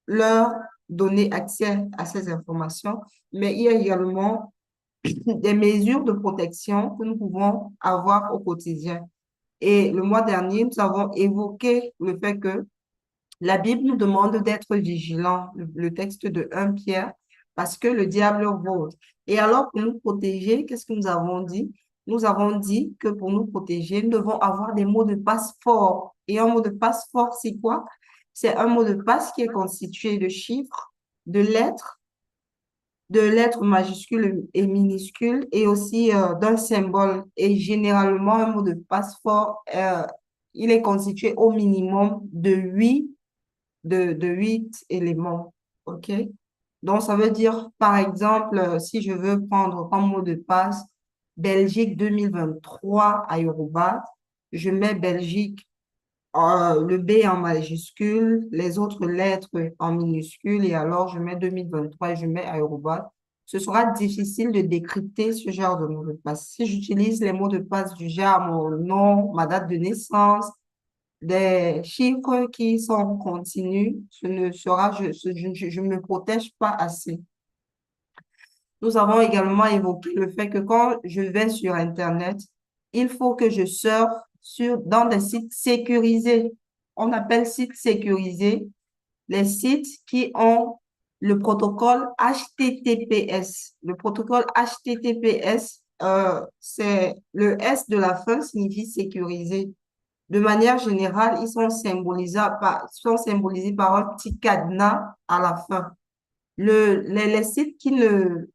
leur donner accès à ces informations, mais il y a également des mesures de protection que nous pouvons avoir au quotidien. Et le mois dernier, nous avons évoqué le fait que la Bible nous demande d'être vigilants, le texte de 1 Pierre, parce que le diable rôde. Et alors, pour nous protéger, qu'est-ce que nous avons dit? Nous avons dit que pour nous protéger, nous devons avoir des mots de passe forts. Et un mot de passe fort, c'est quoi? C'est un mot de passe qui est constitué de chiffres, de lettres, de lettres majuscules et minuscules, et aussi d'un symbole. Et généralement, un mot de passe fort, il est constitué au minimum de 8 éléments. OK? Donc, ça veut dire, par exemple, si je veux prendre comme mot de passe Belgique 2023 à Yoruba, je mets Belgique, le B en majuscule, les autres lettres en minuscule, et alors je mets 2023 et je mets à Yoruba. Ce sera difficile de décrypter ce genre de mot de passe. Si j'utilise les mots de passe du genre mon nom, ma date de naissance, des chiffres qui sont continus, ce ne sera, je ne me protège pas assez. Nous avons également évoqué le fait que quand je vais sur Internet, il faut que je surfe dans des sites sécurisés. On appelle sites sécurisés les sites qui ont le protocole HTTPS. Le protocole HTTPS, c'est le S de la fin signifie sécurisé. De manière générale, sont symbolisés par un petit cadenas à la fin. Les sites qui ne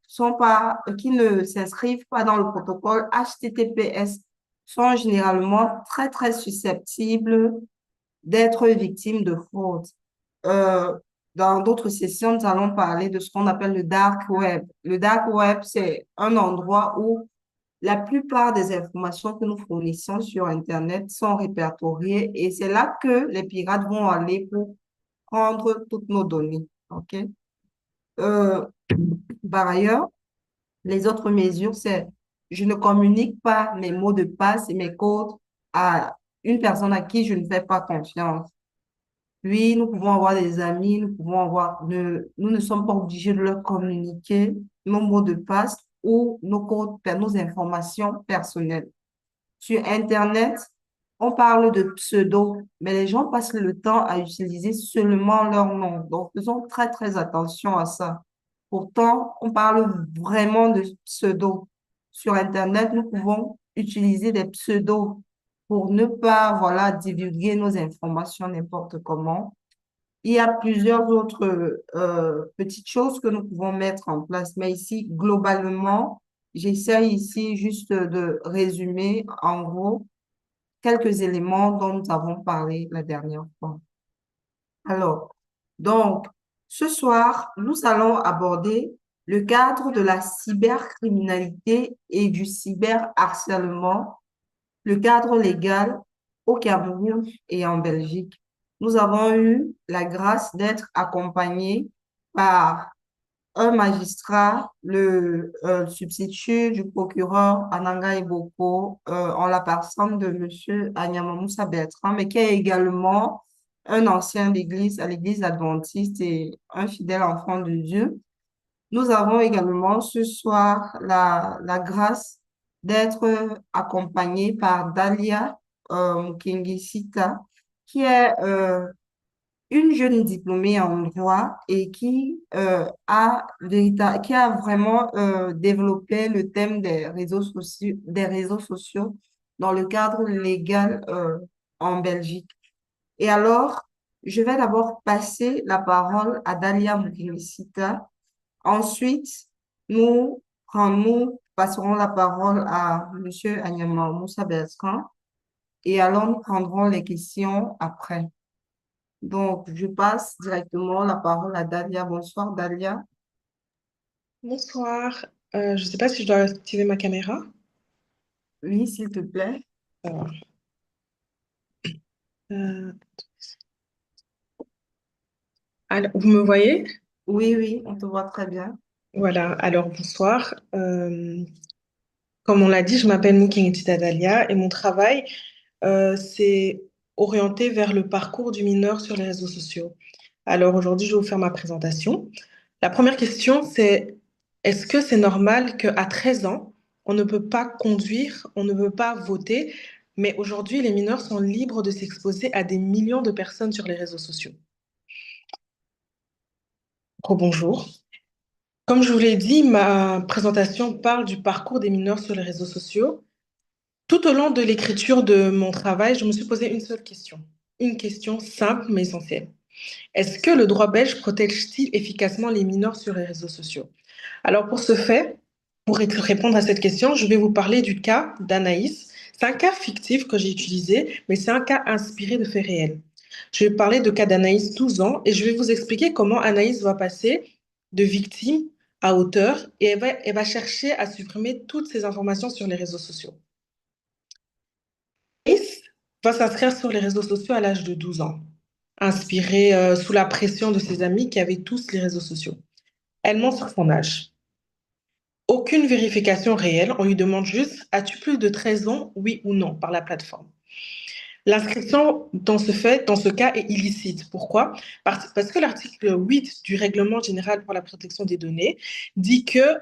s'inscrivent pas dans le protocole HTTPS sont généralement très, très susceptibles d'être victimes de fraude. Euh, dans d'autres sessions, nous allons parler de ce qu'on appelle le dark web. Le dark web, c'est un endroit où la plupart des informations que nous fournissons sur Internet sont répertoriées et c'est là que les pirates vont aller pour prendre toutes nos données. OK? Euh, Par ailleurs, les autres mesures, c'est je ne communique pas mes mots de passe et mes codes à une personne à qui je ne fais pas confiance. Oui, nous pouvons avoir des amis, nous ne sommes pas obligés de leur communiquer nos mots de passe ou nos codes, nos informations personnelles. Sur Internet, on parle de pseudo, mais les gens passent le temps à utiliser seulement leur nom. Donc, faisons très, très attention à ça. Pourtant, on parle vraiment de pseudo. Sur Internet, nous pouvons utiliser des pseudos pour ne pas, voilà, divulguer nos informations n'importe comment. Il y a plusieurs autres petites choses que nous pouvons mettre en place, mais ici, globalement, j'essaie ici juste de résumer en gros quelques éléments dont nous avons parlé la dernière fois. Alors, donc, ce soir, nous allons aborder le cadre de la cybercriminalité et du cyberharcèlement, le cadre légal au Cameroun et en Belgique. Nous avons eu la grâce d'être accompagnés par un magistrat, le substitut du procureur Ananga Iboko, en la personne de Monsieur Anyama Moussa Bertrand, mais qui est également un ancien d'église à l'église adventiste et un fidèle enfant de Dieu. Nous avons également ce soir la grâce d'être accompagnés par Dalia Mukengisita, qui est une jeune diplômée en droit et qui a vraiment développé le thème des réseaux sociaux dans le cadre légal en Belgique. Et alors, je vais d'abord passer la parole à Dalia Mukimisita. Ensuite, nous passerons la parole à Monsieur Anyama Moussa Bertrand et alors nous prendrons les questions après. Donc, je passe directement la parole à Dalia. Bonsoir, Dalia. Bonsoir. Je ne sais pas si je dois activer ma caméra. Oui, s'il te plaît. Alors, euh, vous me voyez? Oui, oui, on te voit très bien. Voilà. Alors, bonsoir. Comme on l'a dit, je m'appelle Moukenitita Dalia et mon travail, c'est orienté vers le parcours du mineur sur les réseaux sociaux. Alors aujourd'hui, je vais vous faire ma présentation. La première question, c'est est-ce que c'est normal qu'à 13 ans, on ne peut pas conduire, on ne peut pas voter, mais aujourd'hui, les mineurs sont libres de s'exposer à des millions de personnes sur les réseaux sociaux? Bonjour. Comme je vous l'ai dit, ma présentation parle du parcours des mineurs sur les réseaux sociaux. Tout au long de l'écriture de mon travail, je me suis posé une seule question. Une question simple mais essentielle. Est-ce que le droit belge protège-t-il efficacement les mineurs sur les réseaux sociaux? Alors pour ce fait, pour répondre à cette question, je vais vous parler du cas d'Anaïs. C'est un cas fictif que j'ai utilisé, mais c'est un cas inspiré de faits réels. Je vais parler de cas d'Anaïs, 12 ans, et je vais vous expliquer comment Anaïs va passer de victime à auteur et elle va chercher à supprimer toutes ces informations sur les réseaux sociaux. Anaïs va s'inscrire sur les réseaux sociaux à l'âge de 12 ans, inspirée sous la pression de ses amis qui avaient tous les réseaux sociaux. Elle ment sur son âge. Aucune vérification réelle, on lui demande juste as-tu plus de 13 ans, oui ou non, par la plateforme. L'inscription dans ce cas est illicite. Pourquoi? Parce que l'article 8 du Règlement général pour la protection des données dit que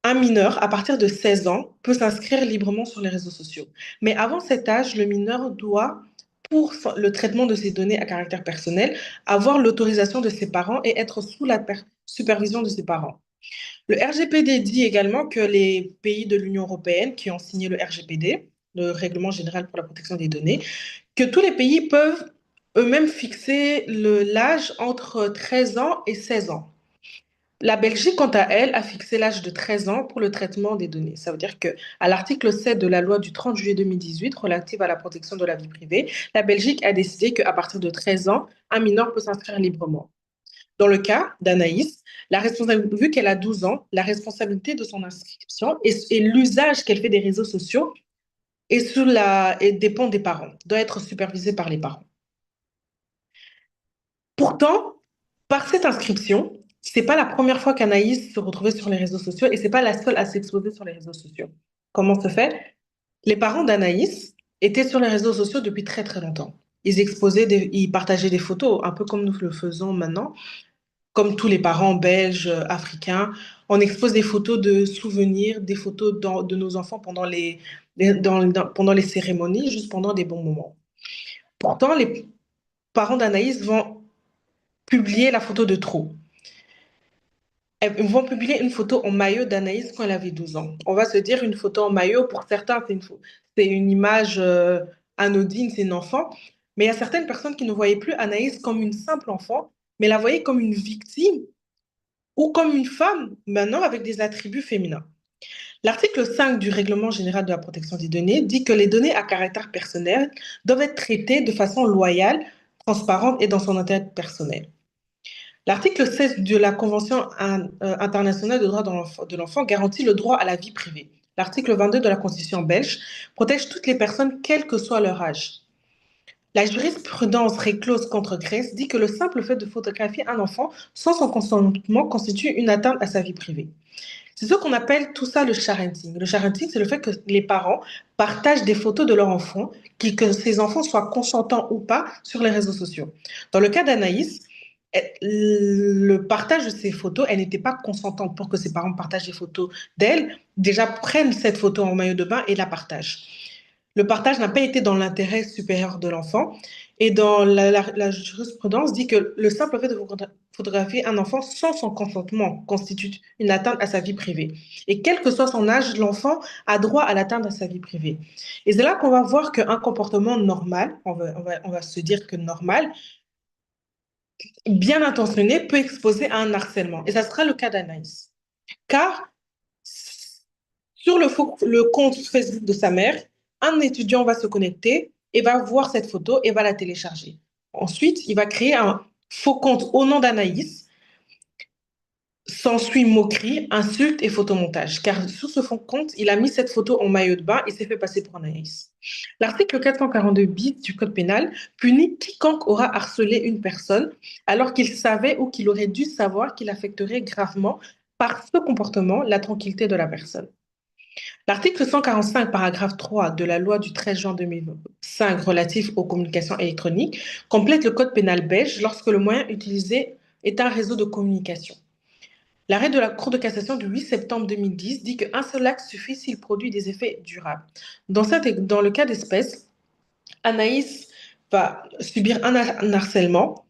un mineur, à partir de 16 ans, peut s'inscrire librement sur les réseaux sociaux. Mais avant cet âge, le mineur doit, pour le traitement de ses données à caractère personnel, avoir l'autorisation de ses parents et être sous la supervision de ses parents. Le RGPD dit également que les pays de l'Union européenne qui ont signé le RGPD, le Règlement général pour la protection des données, que tous les pays peuvent eux-mêmes fixer l'âge entre 13 ans et 16 ans. La Belgique, quant à elle, a fixé l'âge de 13 ans pour le traitement des données. Ça veut dire que, à l'article 7 de la loi du 30 juillet 2018 relative à la protection de la vie privée, la Belgique a décidé qu'à partir de 13 ans, un mineur peut s'inscrire librement. Dans le cas d'Anaïs, vu qu'elle a 12 ans, la responsabilité de son inscription et l'usage qu'elle fait des réseaux sociaux et dépend des parents, doit être supervisée par les parents. Pourtant, par cette inscription, c'est pas la première fois qu'Anaïs se retrouvait sur les réseaux sociaux et c'est pas la seule à s'exposer sur les réseaux sociaux. Comment se fait? Les parents d'Anaïs étaient sur les réseaux sociaux depuis très très longtemps. Ils partageaient des photos, un peu comme nous le faisons maintenant, comme tous les parents belges, africains. On expose des photos de souvenirs, des photos de nos enfants pendant les cérémonies, juste pendant des bons moments. Pourtant, les parents d'Anaïs vont publier la photo de trop. Elles vont publier une photo en maillot d'Anaïs quand elle avait 12 ans. On va se dire une photo en maillot, pour certains, c'est une image anodine, c'est une enfant. Mais il y a certaines personnes qui ne voyaient plus Anaïs comme une simple enfant, mais la voyaient comme une victime ou comme une femme, maintenant avec des attributs féminins. L'article 5 du Règlement général de la protection des données dit que les données à caractère personnel doivent être traitées de façon loyale, transparente et dans son intérêt personnel. L'article 16 de la Convention internationale des droits de l'enfant garantit le droit à la vie privée. L'article 22 de la Constitution belge protège toutes les personnes, quel que soit leur âge. La jurisprudence Reclose contre Grèce dit que le simple fait de photographier un enfant sans son consentement constitue une atteinte à sa vie privée. C'est ce qu'on appelle tout ça le sharenting. Le sharenting, c'est le fait que les parents partagent des photos de leur enfant, que ces enfants soient consentants ou pas, sur les réseaux sociaux. Dans le cas d'Anaïs, le partage de ces photos, elle n'était pas consentante pour que ses parents partagent des photos d'elle. Déjà, prennent cette photo en maillot de bain et la partagent. Le partage n'a pas été dans l'intérêt supérieur de l'enfant. Et dans la jurisprudence dit que le simple fait de photographier un enfant sans son consentement constitue une atteinte à sa vie privée. Et quel que soit son âge, l'enfant a droit à l'atteinte à sa vie privée. Et c'est là qu'on va voir qu'un comportement normal, on va se dire que normal, bien intentionné, peut exposer à un harcèlement. Et ça sera le cas d'Anaïs. Car sur le compte Facebook de sa mère, un étudiant va se connecter et va voir cette photo et va la télécharger. Ensuite, il va créer un faux compte au nom d'Anaïs. S'ensuit moquerie, insulte et photomontage, car sur ce fond compte, il a mis cette photo en maillot de bain et s'est fait passer pour Anaïs. L'article 442 bis du Code pénal punit quiconque aura harcelé une personne alors qu'il savait ou qu'il aurait dû savoir qu'il affecterait gravement par ce comportement la tranquillité de la personne. L'article 145, paragraphe 3 de la loi du 13 juin 2005 relatif aux communications électroniques complète le code pénal belge lorsque le moyen utilisé est un réseau de communication. L'arrêt de la Cour de cassation du 8 septembre 2010 dit qu'un seul acte suffit s'il produit des effets durables. Dans le cas d'espèce, Anaïs va subir un harcèlement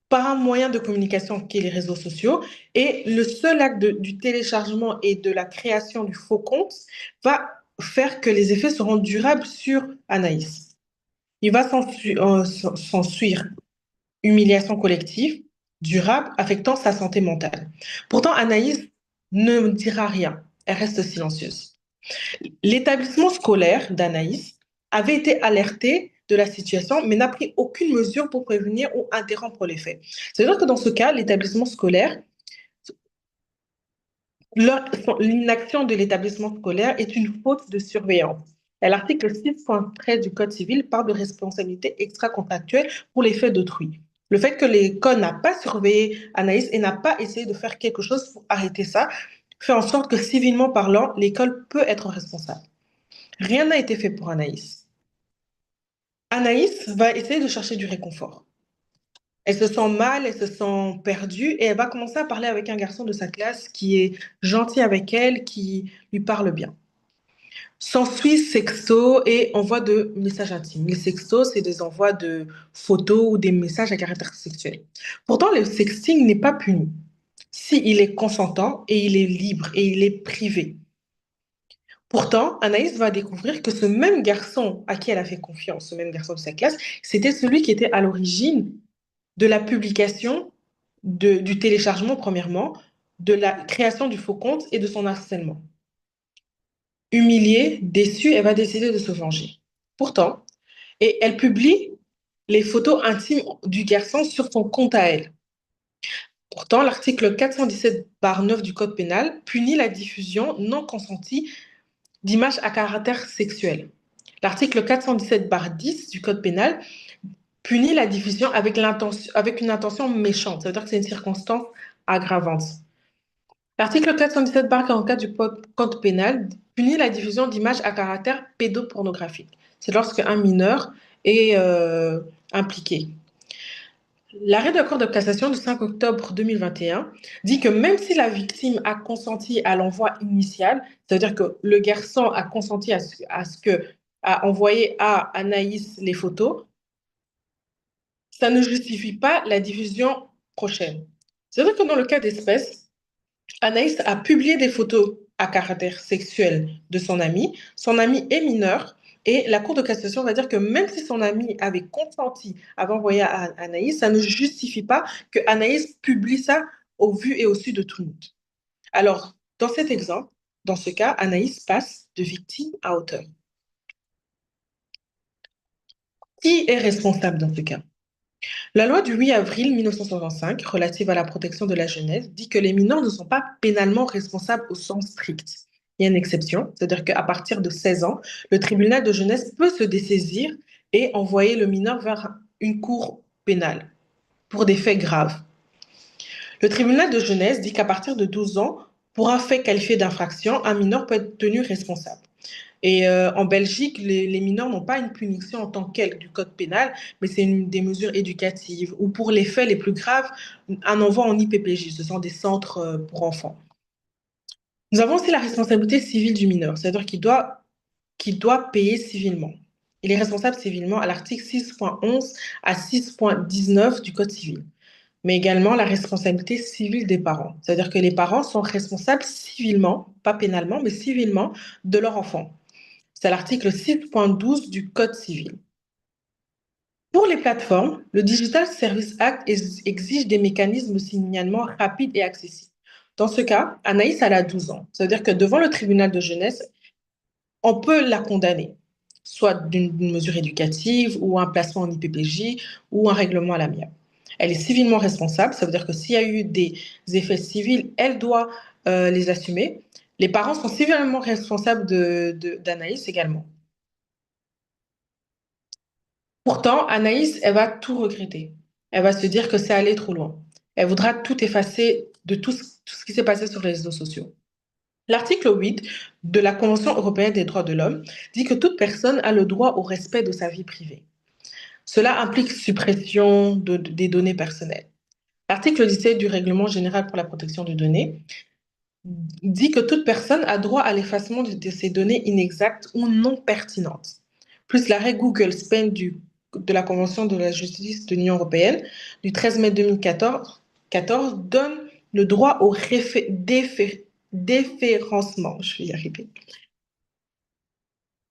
par un moyen de communication qui est les réseaux sociaux, et le seul acte du téléchargement et de la création du faux compte va faire que les effets seront durables sur Anaïs. Il va s'ensuivre humiliation collective, durable, affectant sa santé mentale. Pourtant, Anaïs ne dira rien, elle reste silencieuse. L'établissement scolaire d'Anaïs avait été alerté de la situation, mais n'a pris aucune mesure pour prévenir ou interrompre les faits. C'est-à-dire que dans ce cas, l'établissement scolaire, l'inaction de l'établissement scolaire est une faute de surveillance. Et l'article 6.13 du Code civil parle de responsabilité extra-contractuelle pour les faits d'autrui. Le fait que l'école n'a pas surveillé Anaïs et n'a pas essayé de faire quelque chose pour arrêter ça fait en sorte que, civilement parlant, l'école peut être responsable. Rien n'a été fait pour Anaïs. Anaïs va essayer de chercher du réconfort. Elle se sent mal, elle se sent perdue et elle va commencer à parler avec un garçon de sa classe qui est gentil avec elle, qui lui parle bien. S'ensuit sexto et envoi de messages intimes. Les sextos, c'est des envois de photos ou des messages à caractère sexuel. Pourtant, le sexting n'est pas puni s'il est consentant et il est libre et il est privé. Pourtant, Anaïs va découvrir que ce même garçon à qui elle a fait confiance, ce même garçon de sa classe, c'était celui qui était à l'origine de la publication, du téléchargement, premièrement, de la création du faux compte et de son harcèlement. Humiliée, déçue, elle va décider de se venger. Pourtant, et elle publie les photos intimes du garçon sur son compte à elle. Pourtant, l'article 417-9 du Code pénal punit la diffusion non consentie d'images à caractère sexuel. L'article 417-10 du Code pénal punit la diffusion avec une intention méchante, c'est-à-dire que c'est une circonstance aggravante. L'article 417-44 du Code pénal punit la diffusion d'images à caractère pédopornographique. C'est lorsque un mineur est impliqué. L'arrêt de la Cour de cassation du 5 octobre 2021 dit que même si la victime a consenti à l'envoi initial, c'est-à-dire que le garçon a consenti à envoyer à Anaïs les photos, ça ne justifie pas la diffusion prochaine. C'est-à-dire que dans le cas d'espèce, Anaïs a publié des photos à caractère sexuel de son ami est mineur, et la Cour de cassation va dire que même si son ami avait consenti à envoyer à Anaïs, ça ne justifie pas que Anaïs publie ça au vu et au su de tout le monde. Alors, dans cet exemple, dans ce cas, Anaïs passe de victime à auteur. Qui est responsable dans ce cas? La loi du 8 avril 1965 relative à la protection de la jeunesse dit que les mineurs ne sont pas pénalement responsables au sens strict. Il y a une exception, c'est-à-dire qu'à partir de 16 ans, le tribunal de jeunesse peut se dessaisir et envoyer le mineur vers une cour pénale pour des faits graves. Le tribunal de jeunesse dit qu'à partir de 12 ans, pour un fait qualifié d'infraction, un mineur peut être tenu responsable. Et en Belgique, les mineurs n'ont pas une punition en tant qu'elle du code pénal, mais c'est des mesures éducatives. Ou pour les faits les plus graves, un envoi en IPPJ, ce sont des centres pour enfants. Nous avons aussi la responsabilité civile du mineur, c'est-à-dire qu'il doit payer civilement. Il est responsable civilement à l'article 6.11 à 6.19 du Code civil. Mais également la responsabilité civile des parents. C'est-à-dire que les parents sont responsables civilement, pas pénalement, mais civilement, de leur enfant. C'est l'article 6.12 du Code civil. Pour les plateformes, le Digital Service Act exige des mécanismes de signalement rapides et accessibles. Dans ce cas, Anaïs, elle a 12 ans. Ça veut dire que devant le tribunal de jeunesse, on peut la condamner, soit d'une mesure éducative ou un placement en IPPJ ou un règlement à l'amiable. Elle est civilement responsable, ça veut dire que s'il y a eu des effets civils, elle doit les assumer. Les parents sont civilement responsables d'Anaïs également. Pourtant, Anaïs, elle va tout regretter. Elle va se dire que c'est allé trop loin. Elle voudra tout effacer de tout ce qui s'est passé sur les réseaux sociaux. L'article 8 de la Convention européenne des droits de l'homme dit que toute personne a le droit au respect de sa vie privée. Cela implique suppression des données personnelles. L'article 17 du Règlement général pour la protection des données dit que toute personne a droit à l'effacement de ses données inexactes ou non pertinentes. Plus l'arrêt Google Spain de la Convention de la justice de l'Union européenne du 13 mai 2014 donne le droit au déférencement. Je vais y arriver.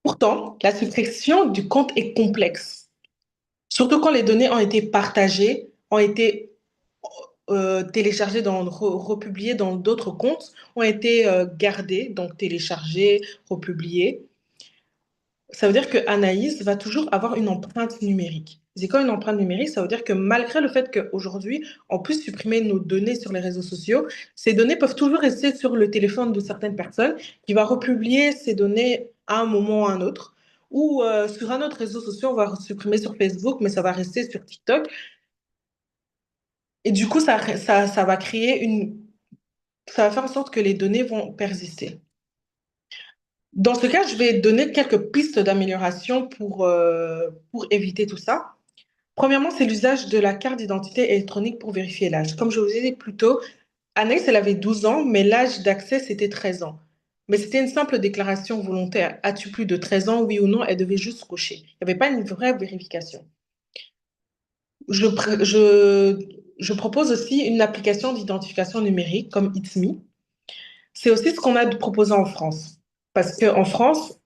Pourtant, la suppression du compte est complexe, surtout quand les données ont été partagées, ont été téléchargés, republiés dans d'autres comptes, ont été gardés, donc téléchargés, republiés. Ça veut dire que Anaïs va toujours avoir une empreinte numérique. C'est quoi une empreinte numérique? Ça veut dire que malgré le fait qu'aujourd'hui, on puisse supprimer nos données sur les réseaux sociaux, ces données peuvent toujours rester sur le téléphone de certaines personnes qui va republier ces données à un moment ou à un autre. Ou sur un autre réseau social, on va supprimer sur Facebook, mais ça va rester sur TikTok. Et du coup, ça va créer ça va faire en sorte que les données vont persister. Dans ce cas, je vais donner quelques pistes d'amélioration pour éviter tout ça. Premièrement, c'est l'usage de la carte d'identité électronique pour vérifier l'âge. Comme je vous ai dit plus tôt, Anaïs, elle avait 12 ans, mais l'âge d'accès, c'était 13 ans. Mais c'était une simple déclaration volontaire. As-tu plus de 13 ans, oui ou non? Elle devait juste cocher. Il n'y avait pas une vraie vérification. Je, pr- je, je propose aussi une application d'identification numérique comme It's Me. C'est aussi ce qu'on a proposé en France. Parce qu'en France,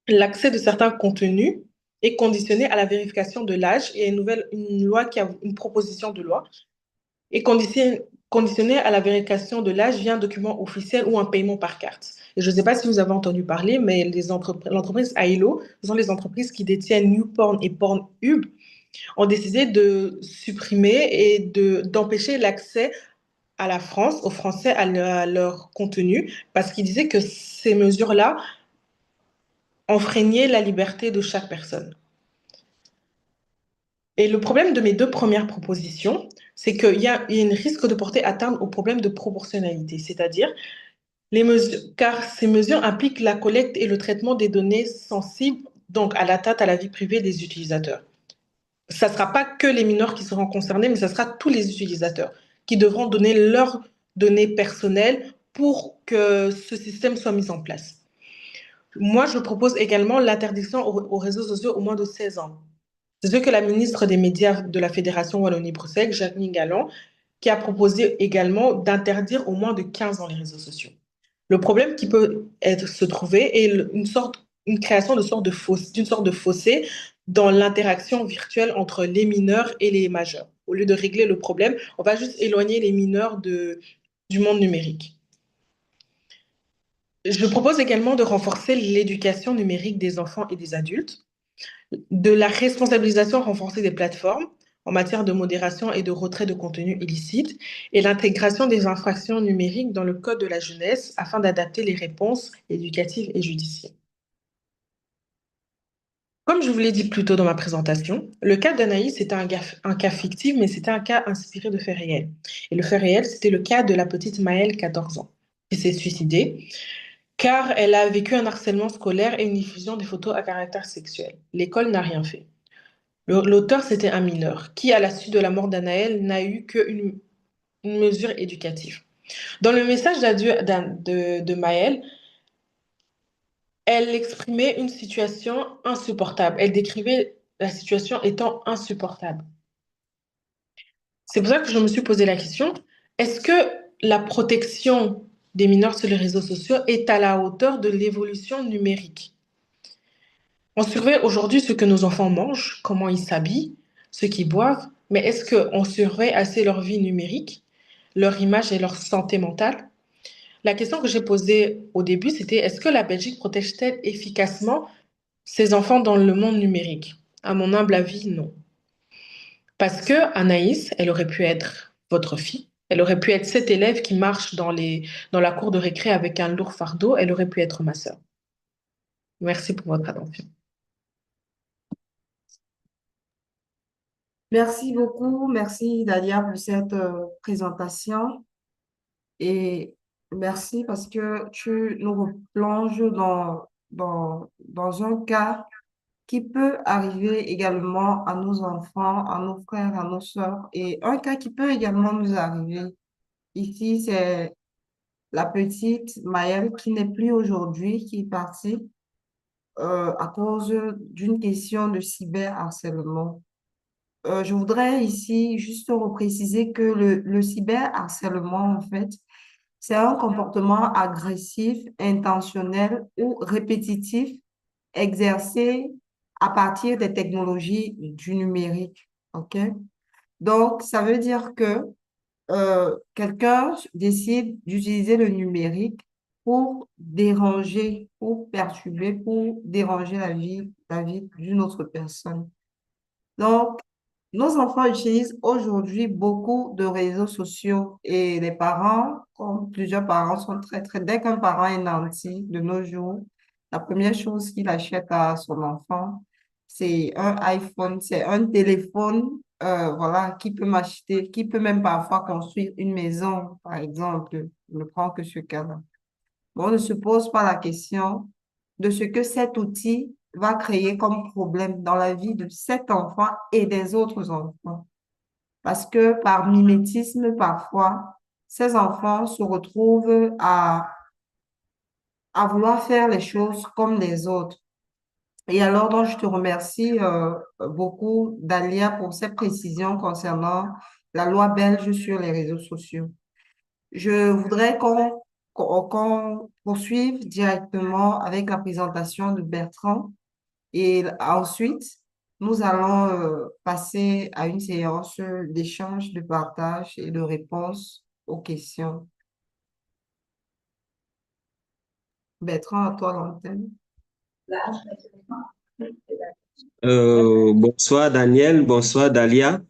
l'accès de certains contenus est conditionné à la vérification de l'âge et une loi une proposition de loi est conditionnée à la vérification de l'âge via un document officiel ou un paiement par carte. Et je ne sais pas si vous avez entendu parler, mais l'entreprise Ailo, ce sont les entreprises qui détiennent YouPorn et Pornhub, ont décidé de supprimer et d'empêcher l'accès à la France, aux Français, à leur contenu, parce qu'ils disaient que ces mesures-là enfreignaient la liberté de chaque personne. Et le problème de mes deux premières propositions, c'est qu'il y a un risque de porter atteinte au problème de proportionnalité, c'est-à-dire car ces mesures impliquent la collecte et le traitement des données sensibles, donc à l'atteinte à la vie privée des utilisateurs. Ça ne sera pas que les mineurs qui seront concernés, mais ça sera tous les utilisateurs qui devront donner leurs données personnelles pour que ce système soit mis en place. Moi, je propose également l'interdiction aux réseaux sociaux au moins de 16 ans. C'est ce que la ministre des Médias de la Fédération Wallonie-Bruxelles, Jacqueline Galland, qui a proposé également d'interdire au moins de 15 ans les réseaux sociaux. Le problème qui peut se trouver est une création d'une sorte de fossé dans l'interaction virtuelle entre les mineurs et les majeurs. Au lieu de régler le problème, on va juste éloigner les mineurs du monde numérique. Je propose également de renforcer l'éducation numérique des enfants et des adultes, de la responsabilisation renforcée des plateformes en matière de modération et de retrait de contenu illicite, et l'intégration des infractions numériques dans le Code de la jeunesse afin d'adapter les réponses éducatives et judiciaires. Comme je vous l'ai dit plus tôt dans ma présentation, le cas d'Anaïs était un cas fictif, mais c'était un cas inspiré de faits réels. Et le fait réel, c'était le cas de la petite Maëlle, 14 ans, qui s'est suicidée car elle a vécu un harcèlement scolaire et une diffusion des photos à caractère sexuel. L'école n'a rien fait. L'auteur, c'était un mineur qui, à la suite de la mort d'Anaël, n'a eu qu'une une mesure éducative. Dans le message d'adieu de Maëlle, elle exprimait une situation insupportable. Elle décrivait la situation étant insupportable. C'est pour ça que je me suis posé la question, est-ce que la protection des mineurs sur les réseaux sociaux est à la hauteur de l'évolution numérique? On surveille aujourd'hui ce que nos enfants mangent, comment ils s'habillent, ce qu'ils boivent, mais est-ce qu'on surveille assez leur vie numérique, leur image et leur santé mentale? La question que j'ai posée au début, c'était est-ce que la Belgique protège-t-elle efficacement ses enfants dans le monde numérique? À mon humble avis, non. Parce que Anaïs, elle aurait pu être votre fille, elle aurait pu être cette élève qui marche dans la cour de récré avec un lourd fardeau, elle aurait pu être ma sœur. Merci pour votre attention. Merci beaucoup. Merci, Dalia, pour cette présentation. Et Merci parce que tu nous replonges dans un cas qui peut arriver également à nos enfants, à nos frères, à nos sœurs, et un cas qui peut également nous arriver. Ici, c'est la petite Maëlle qui n'est plus aujourd'hui, qui est partie à cause d'une question de cyberharcèlement. Je voudrais ici juste repréciser que le cyberharcèlement, en fait, c'est un comportement agressif, intentionnel ou répétitif exercé à partir des technologies du numérique. OK? Donc, ça veut dire que quelqu'un décide d'utiliser le numérique pour déranger, pour perturber, pour déranger la vie d'une autre personne. Donc, nos enfants utilisent aujourd'hui beaucoup de réseaux sociaux et les parents, comme plusieurs parents, sont dès qu'un parent est nanti de nos jours, la première chose qu'il achète à son enfant, c'est un iPhone, c'est un téléphone, voilà, qui peut m'acheter, qui peut même parfois construire une maison, par exemple. Je ne prends que ce cas-là. On ne se pose pas la question de ce que cet outil va créer comme problème dans la vie de cet enfant et des autres enfants. Parce que par mimétisme, parfois, ces enfants se retrouvent à vouloir faire les choses comme les autres. Et alors, donc, je te remercie beaucoup, Dalia, pour cette précision concernant la loi belge sur les réseaux sociaux. Je voudrais qu'on poursuive directement avec la présentation de Bertrand et ensuite, nous allons passer à une séance d'échange, de partage et de réponse aux questions. Bertrand, à toi l'antenne. Bonsoir Daniel, bonsoir Dalia,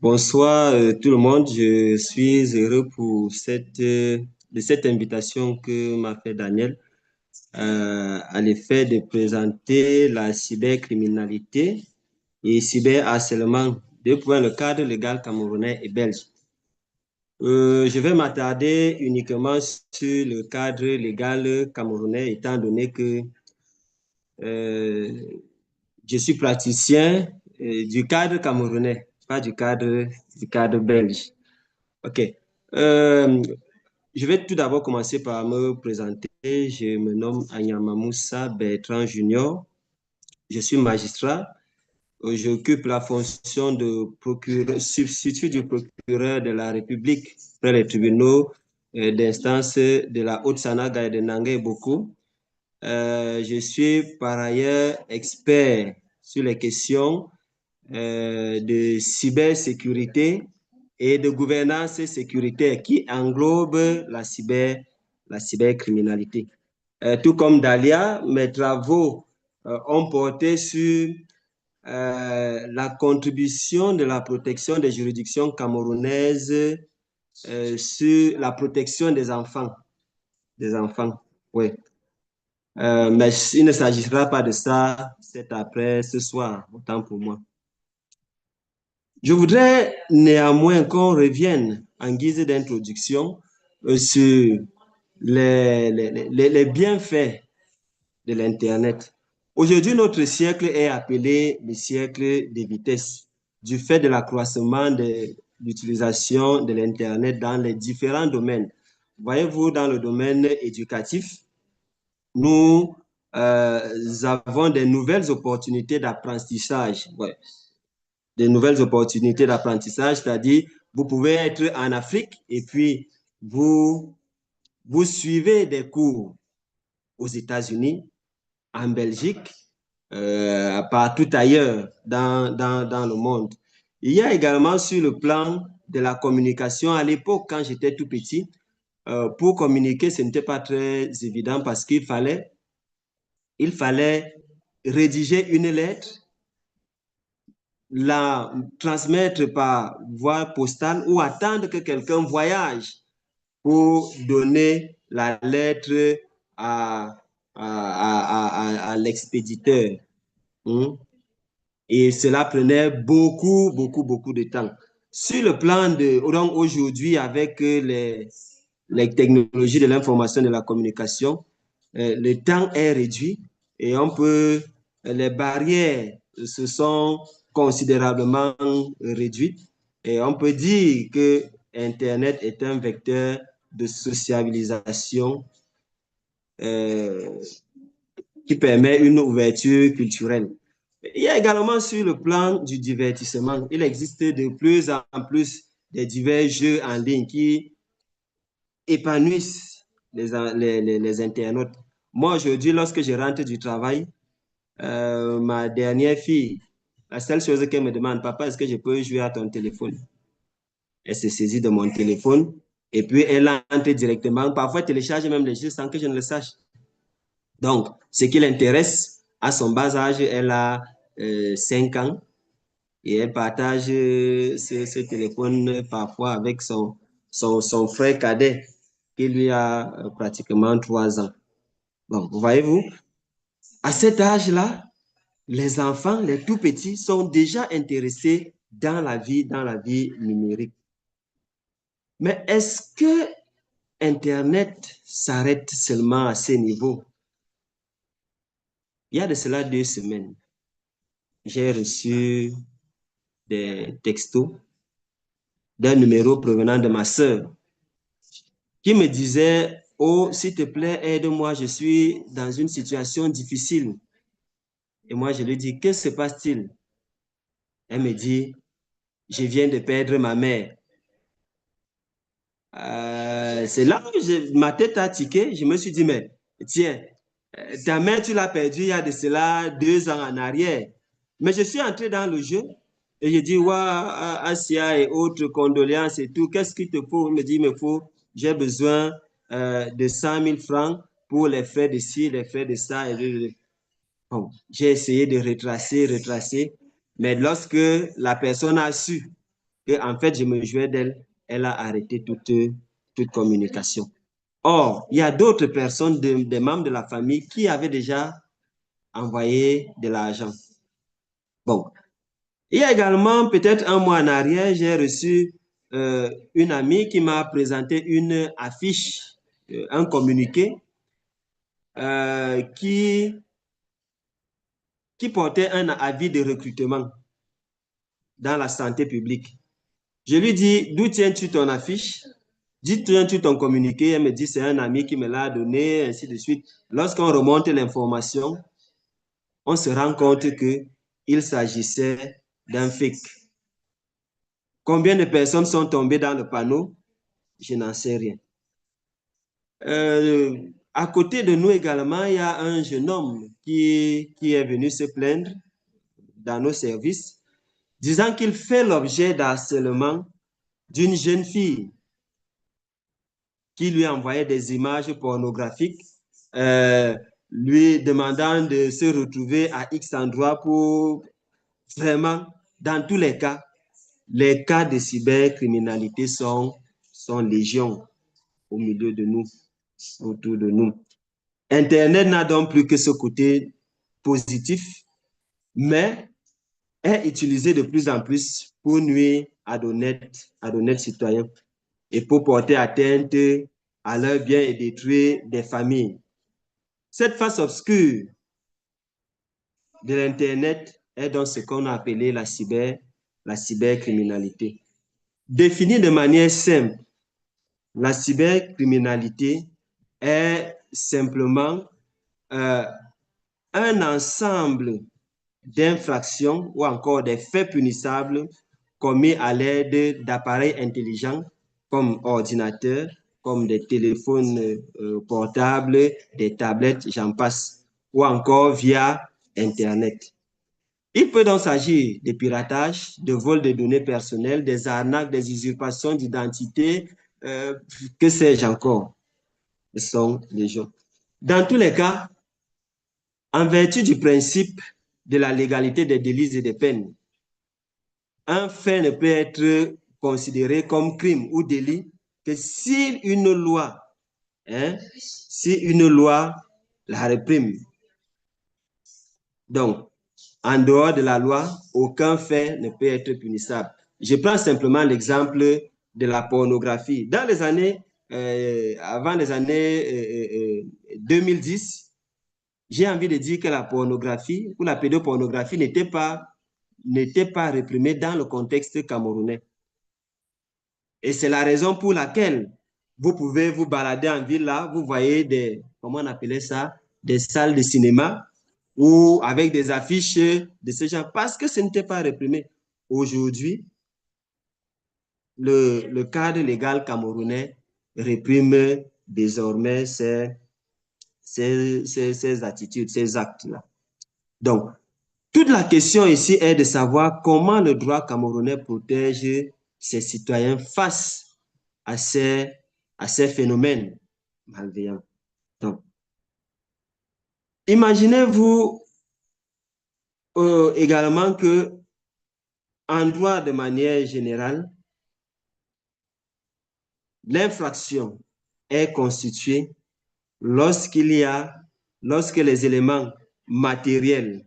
bonsoir tout le monde. Je suis heureux pour de cette invitation que m'a fait Daniel à l'effet de présenter la cybercriminalité et cyberharcèlement depuis le cadre légal camerounais et belge. Je vais m'attarder uniquement sur le cadre légal camerounais étant donné que euh, je suis praticien du cadre camerounais, pas du cadre belge. OK. Euh, je vais tout d'abord commencer par me présenter. Je me nomme Anyama Moussa Bertrand Junior. Je suis magistrat. J'occupe la fonction de procureur, substitut du procureur de la République près les tribunaux d'instance de la Haute-Sanaga et de Nangé Boko. Je suis par ailleurs expert sur les questions de cybersécurité et de gouvernance sécuritaire qui englobe la cybercriminalité. Tout comme Dalia, mes travaux ont porté sur la contribution de la protection des juridictions camerounaises sur la protection des enfants. Des enfants, oui. Mais il ne s'agira pas de ça ce soir, autant pour moi. Je voudrais néanmoins qu'on revienne en guise d'introduction sur les bienfaits de l'Internet. Aujourd'hui, notre siècle est appelé le siècle des vitesses du fait de l'accroissement de l'utilisation de l'Internet dans les différents domaines. Voyez-vous, dans le domaine éducatif, nous avons des nouvelles opportunités d'apprentissage. Ouais. Des nouvelles opportunités d'apprentissage, c'est-à-dire vous pouvez être en Afrique et puis vous suivez des cours aux États-Unis, en Belgique, partout ailleurs dans le monde. Il y a également sur le plan de la communication, à l'époque, quand j'étais tout petit, pour communiquer, ce n'était pas très évident parce il fallait rédiger une lettre, la transmettre par voie postale ou attendre que quelqu'un voyage pour donner la lettre à l'expéditeur. Et cela prenait beaucoup de temps. Sur le plan de, donc aujourd'hui, avec les technologies de l'information et de la communication, le temps est réduit et les barrières se sont considérablement réduites et on peut dire que Internet est un vecteur de sociabilisation qui permet une ouverture culturelle. Il y a également sur le plan du divertissement, il existe de plus en plus des divers jeux en ligne qui épanouissent les internautes. Moi, aujourd'hui, lorsque je rentre du travail, ma dernière fille, la seule chose qu'elle me demande, papa, est-ce que je peux jouer à ton téléphone? Elle se saisit de mon téléphone et puis elle entre directement, parfois télécharge même les jeux sans que je ne le sache. Donc, ce qui l'intéresse, à son bas âge, elle a 5 ans et elle partage ce téléphone parfois avec son frère cadet qui lui a pratiquement 3 ans. Bon, voyez-vous, à cet âge-là, les enfants, les tout petits, sont déjà intéressés dans la vie numérique. Mais est-ce que Internet s'arrête seulement à ce niveau? Il y a de cela 2 semaines, j'ai reçu des textos d'un numéro provenant de ma sœur qui me disait, oh, s'il te plaît, aide-moi, je suis dans une situation difficile. Et moi, je lui dis, que se passe-t-il? Elle me dit, je viens de perdre ma mère. C'est là que ma tête a tiqué. Je me suis dit, mais tiens, ta mère, tu l'as perdue il y a de cela 2 ans en arrière. Mais je suis entré dans le jeu et je dis, ouais, Asia et autres condoléances et tout, qu'est-ce qu'il te faut? Il me dit, il me faut, j'ai besoin de 100 000 francs pour les frais de ci, les frais de ça. Bon, j'ai essayé de retracer, mais lorsque la personne a su que, en fait, je me jouais d'elle, elle a arrêté toute communication. Or, il y a d'autres personnes, des membres de la famille, qui avaient déjà envoyé de l'argent. Bon, il y a également, peut-être un mois en arrière, j'ai reçu une amie qui m'a présenté une affiche, un communiqué qui portait un avis de recrutement dans la santé publique. Je lui dis, d'où tiens-tu ton affiche? D'où tiens-tu ton communiqué? Elle me dit, c'est un ami qui me l'a donné, ainsi de suite. Lorsqu'on remonte l'information, on se rend compte qu'il s'agissait d'un fake. Combien de personnes sont tombées dans le panneau? Je n'en sais rien. À côté de nous également, il y a un jeune homme qui est venu se plaindre dans nos services, disant qu'il fait l'objet d'harcèlement d'une jeune fille qui lui envoyait des images pornographiques, lui demandant de se retrouver à X endroit pour vraiment, dans tous les cas de cybercriminalité sont légion au milieu de nous, autour de nous. Internet n'a donc plus que ce côté positif, mais est utilisé de plus en plus pour nuire à d'honnêtes citoyens et pour porter atteinte à leurs biens et détruire des familles. Cette face obscure de l'Internet est donc ce qu'on a appelé la cybercriminalité. Définie de manière simple, la cybercriminalité est simplement un ensemble d'infractions ou encore des faits punissables commis à l'aide d'appareils intelligents comme ordinateurs, comme des téléphones portables, des tablettes, j'en passe, ou encore via Internet. Il peut donc s'agir de piratage, de vol de données personnelles, des arnaques, des usurpations d'identité, que sais-je encore. Ce sont les gens. Dans tous les cas, en vertu du principe de la légalité des délits et des peines, un fait ne peut être considéré comme crime ou délit que si une loi la réprime. Donc, en dehors de la loi, aucun fait ne peut être punissable. Je prends simplement l'exemple de la pornographie. Dans les années avant les années 2010, j'ai envie de dire que la pornographie ou la pédopornographie n'était pas réprimée dans le contexte camerounais. Et c'est la raison pour laquelle vous pouvez vous balader en ville là, vous voyez comment on appelait ça, des salles de cinéma ou avec des affiches de ce genre, parce que ce n'était pas réprimé. Aujourd'hui, le cadre légal camerounais réprime désormais ces attitudes, ces actes-là. Donc, toute la question ici est de savoir comment le droit camerounais protège ses citoyens face à ces phénomènes malveillants. Donc, imaginez-vous également que en droit de manière générale, l'infraction est constituée lorsque les éléments matériels,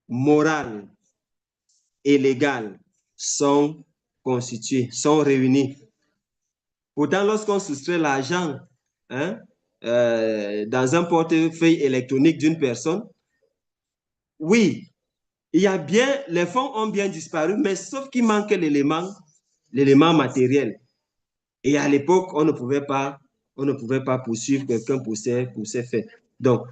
moraux et légaux sont constitués, sont réunis. Pourtant, lorsqu'on soustrait l'argent dans un portefeuille électronique d'une personne, oui, les fonds ont bien disparu, mais sauf qu'il manque l'élément matériel. Et à l'époque, on ne pouvait pas poursuivre quelqu'un pour ces faits. Donc,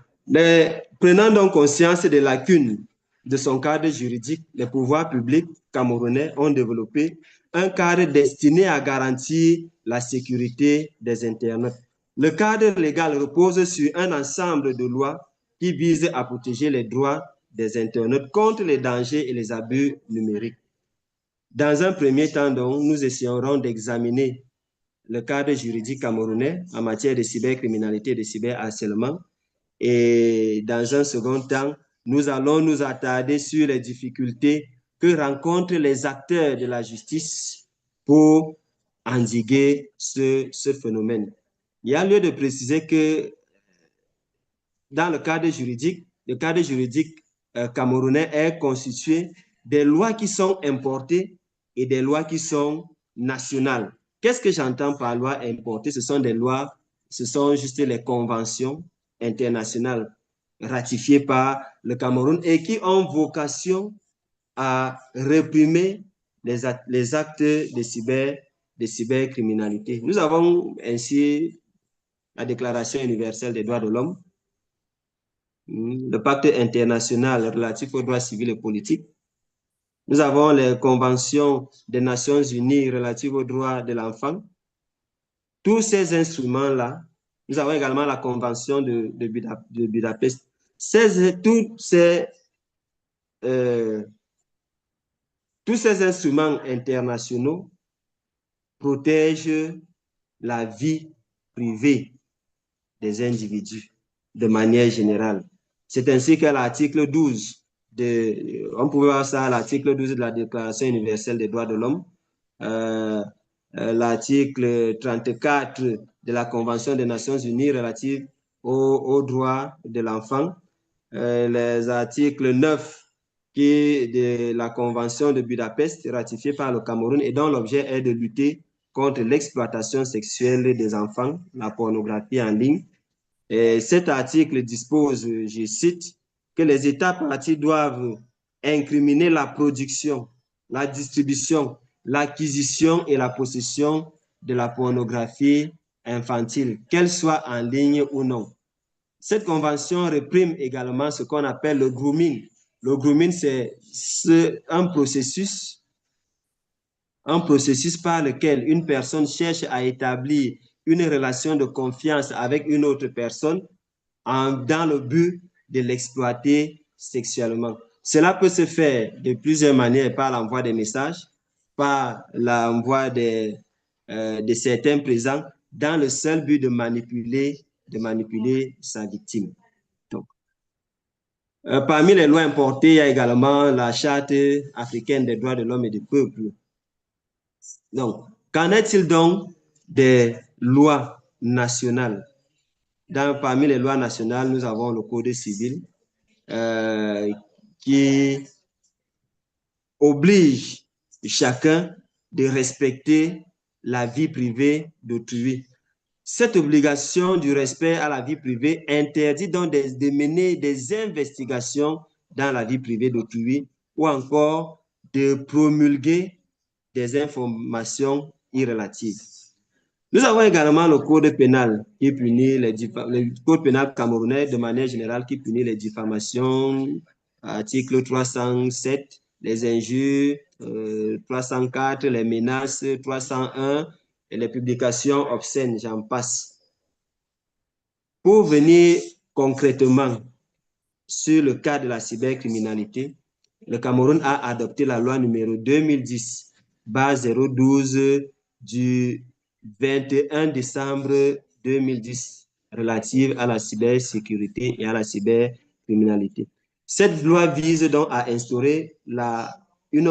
prenant donc conscience des lacunes de son cadre juridique, les pouvoirs publics camerounais ont développé un cadre destiné à garantir la sécurité des internautes. Le cadre légal repose sur un ensemble de lois qui visent à protéger les droits des internautes contre les dangers et les abus numériques. Dans un premier temps, donc, nous essaierons d'examiner le cadre juridique camerounais en matière de cybercriminalité et de cyberharcèlement. Et dans un second temps, nous allons nous attarder sur les difficultés que rencontrent les acteurs de la justice pour endiguer ce phénomène. Il y a lieu de préciser que dans le cadre juridique camerounais est constitué des lois qui sont importées et des lois qui sont nationales. Qu'est-ce que j'entends par loi importée? Ce sont juste les conventions internationales ratifiées par le Cameroun et qui ont vocation à réprimer les actes de cybercriminalité. Nous avons ainsi la Déclaration universelle des droits de l'homme, le pacte international relatif aux droits civils et politiques. Nous avons les conventions des Nations unies relatives aux droits de l'enfant. Tous ces instruments-là, nous avons également la convention de Budapest. Tous ces instruments internationaux protègent la vie privée des individus de manière générale. C'est ainsi que l'article 12, on pouvait voir ça à l'article 12 de la Déclaration universelle des droits de l'homme, l'article 34 de la Convention des Nations unies relative aux droits de l'enfant, les articles 9 de la Convention de Budapest ratifiée par le Cameroun et dont l'objet est de lutter contre l'exploitation sexuelle des enfants, la pornographie en ligne. Et cet article dispose, je cite, que les États parties doivent incriminer la production, la distribution, l'acquisition et la possession de la pornographie infantile, qu'elle soit en ligne ou non. Cette convention réprime également ce qu'on appelle le grooming. Le grooming, c'est un processus par lequel une personne cherche à établir une relation de confiance avec une autre personne dans le but de l'exploiter sexuellement. Cela peut se faire de plusieurs manières, par l'envoi des messages, par l'envoi de certains présents, dans le seul but de manipuler sa victime. Donc, parmi les lois importées, il y a également la Charte africaine des droits de l'homme et du peuple. Donc, qu'en est-il donc des lois nationales? Parmi les lois nationales, nous avons le Code civil qui oblige chacun de respecter la vie privée d'autrui. Cette obligation du respect à la vie privée interdit donc de mener des investigations dans la vie privée d'autrui ou encore de promulguer des informations irrelatives. Nous avons également le code pénal qui punit le code pénal camerounais de manière générale qui punit les diffamations, article 307, les injures, 304, les menaces, 301 et les publications obscènes, j'en passe. Pour venir concrètement sur le cas de la cybercriminalité, le Cameroun a adopté la loi numéro 2010-012 du 21 décembre 2010 relative à la cybersécurité et à la cybercriminalité. Cette loi vise donc à instaurer une